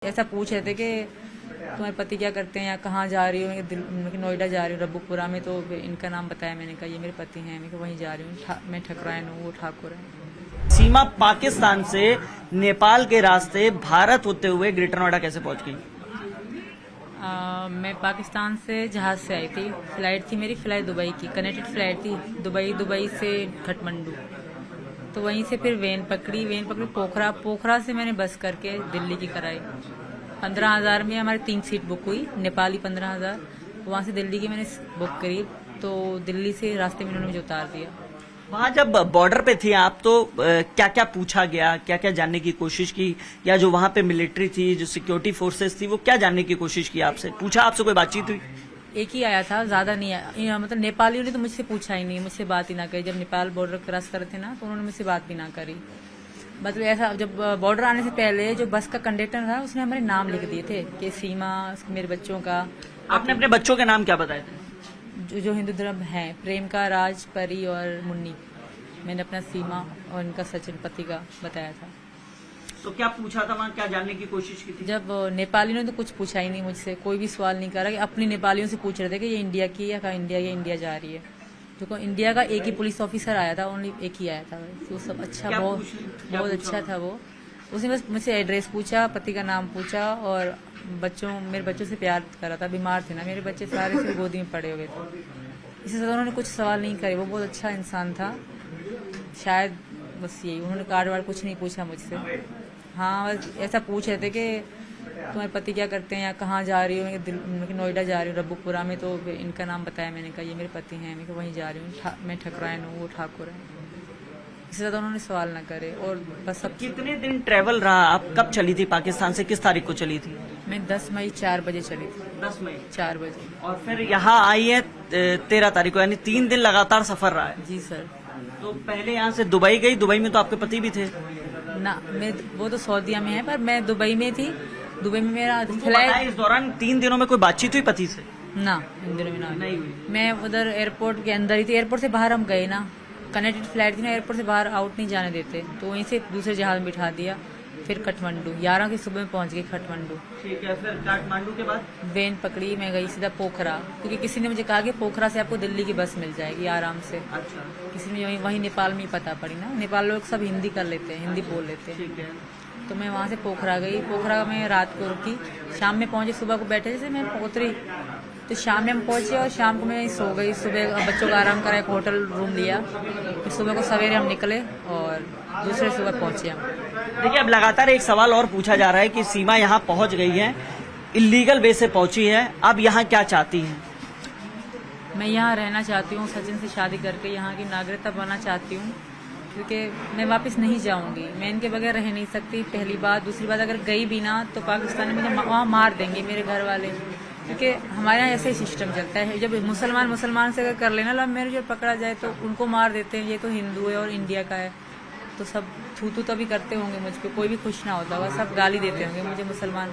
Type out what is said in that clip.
ऐसा पूछ रहे थे कि तुम्हारे पति क्या करते हैं या कहाँ जा रही हो। मैं नोएडा जा रही हूँ रब्बुपुरा में, तो इनका नाम बताया। मैंने कहा ये मेरे पति हैं। मैं वहीं जा रही हूँ, मैं ठकरायन हूँ, वो ठाकुर है। सीमा पाकिस्तान से नेपाल के रास्ते भारत होते हुए ग्रेटर नोएडा कैसे पहुंच गई? मैं पाकिस्तान से जहाज से आई थी। फ्लाइट थी मेरी, फ्लाइट दुबई की, कनेक्टेड फ्लाइट थी। दुबई से काठमांडू, तो वहीं से फिर वेन पकड़ी पोखरा से मैंने बस करके दिल्ली की कराई। 15,000 में हमारी 3 सीट बुक हुई, नेपाली 15,000। वहाँ से दिल्ली की मैंने बुक करी, तो दिल्ली से रास्ते में उन्होंने मुझे उतार दिया। वहाँ जब बॉर्डर पे थी आप, तो क्या क्या पूछा गया, क्या क्या जानने की कोशिश की, या जो वहाँ पे मिलिट्री थी, जो सिक्योरिटी फोर्सेस थी, वो क्या जानने की कोशिश की आपसे? पूछा आपसे, कोई बातचीत हुई? एक ही आया था, ज्यादा नहीं आया। मतलब नेपालियों ने तो मुझसे पूछा ही नहीं, मुझसे बात ही ना करी। जब नेपाल बॉर्डर क्रॉस कर रहे थे ना, तो उन्होंने मुझसे बात भी ना करी। मतलब ऐसा, जब बॉर्डर आने से पहले जो बस का कंडक्टर था, उसने हमारे नाम लिख दिए थे कि सीमा, मेरे बच्चों का। आपने अपने बच्चों के नाम क्या बताए थे? जो हिंदू धर्म है, प्रेम का, राज, परी और मुन्नी। मैंने अपना सीमा और इनका सचिन पति का बताया था। तो क्या पूछा था वहाँ, क्या जानने की कोशिश की थी? जब नेपालियों ने तो कुछ पूछा ही नहीं मुझसे, कोई भी सवाल नहीं करा। कि अपनी नेपालियों से पूछ रहे थे कि ये इंडिया की है, इंडिया जा रही है। तो इंडिया का एक ही पुलिस ऑफिसर आया था, ओनली एक ही आया था। तो सब अच्छा, बहुत अच्छा था वो। उसने बस मुझसे एड्रेस पूछा, पति का नाम पूछा, और मेरे बच्चों से प्यार करा था। बीमार थे ना मेरे बच्चे, सारे से गोदी में पड़े हुए थे। इससे ज्यादा उन्होंने कुछ सवाल नहीं करे। वो बहुत अच्छा इंसान था, शायद बस यही। उन्होंने कार्ड वार्ड कुछ नहीं पूछा मुझसे। हाँ, बस ऐसा पूछ रहे थे कि तुम्हारे पति क्या करते हैं या कहाँ जा रही हो। मैं नोएडा जा रही हूँ रब्बुपुरा में, तो इनका नाम बताया। मैंने कहा ये मेरे पति हैं। मैं वहीं जा रही हूँ, मैं ठकरायन हूँ, वो ठाकुर है। इससे ज्यादा उन्होंने सवाल ना करे। और बस सब। कितने दिन ट्रेवल रहा? आप कब चली थी पाकिस्तान से, किस तारीख को चली थी? मैं 10 मई 4 बजे चली थी। 10 मई 4 बजे। और फिर यहाँ आई है 13 तारीख को, यानी 3 दिन लगातार सफर रहा है। जी सर। तो पहले यहाँ से दुबई गई, दुबई में तो आपके पति भी थे ना? वो तो सऊदीया में है, पर मैं दुबई में थी। दुबई में मेरा फ्लाइट। इस दौरान 3 दिनों में कोई बातचीत हुई पति से? ना, इन दिनों में नहीं हुई। मैं उधर एयरपोर्ट के अंदर ही थी। एयरपोर्ट से बाहर हम गए ना, कनेक्टेड फ्लाइट थी ना, एयरपोर्ट से बाहर आउट नहीं जाने देते, तो वहीं से दूसरे जहाज में बिठा दिया। फिर काठमांडू 11 की सुबह में पहुंच गई काठमांडू। ठीक है, फिर काठमांडू के बाद वेन पकड़ी, मैं गई सीधा पोखरा, क्योंकि किसी ने मुझे कहा कि पोखरा से आपको दिल्ली की बस मिल जाएगी आराम से। अच्छा। किसी ने वहीं नेपाल में ही पता पड़ी ना, नेपाल लोग सब हिंदी कर लेते हैं, हिंदी बोल लेते हैं। ठीक है। तो मैं वहाँ से पोखरा गई। पोखरा में रात को रुकी, शाम में पहुंची। सुबह को बैठे जैसे मैं उतरी, तो शाम में हम पहुंचे और शाम को मैं सो गई। सुबह बच्चों का आराम करा, एक होटल रूम लिया। फिर सुबह को सवेरे हम निकले और दूसरे सुबह पहुंचे हम। देखिए, अब लगातार एक सवाल और पूछा जा रहा है कि सीमा यहाँ पहुंच गई है, इलीगल वे से पहुंची है, अब यहाँ क्या चाहती हैं? मैं यहाँ रहना चाहती हूँ, सचिन से शादी करके यहाँ की नागरिकता बनना चाहती हूँ, क्योंकि मैं वापस नहीं जाऊंगी। मैं इनके बगैर रह नहीं सकती, पहली बात। दूसरी बात, अगर गई भी ना तो पाकिस्तान में मुझे वहाँ मार देंगे मेरे घर वाले, क्योंकि हमारे यहाँ ऐसे ही सिस्टम चलता है। जब मुसलमान से अगर कर लेना लव मैरिज और पकड़ा जाए तो उनको मार देते हैं। ये तो हिंदू है और इंडिया का है, तो सब थू तभी करते होंगे मुझ पर। कोई भी खुश ना होता होगा, सब गाली देते होंगे मुझे मुसलमान।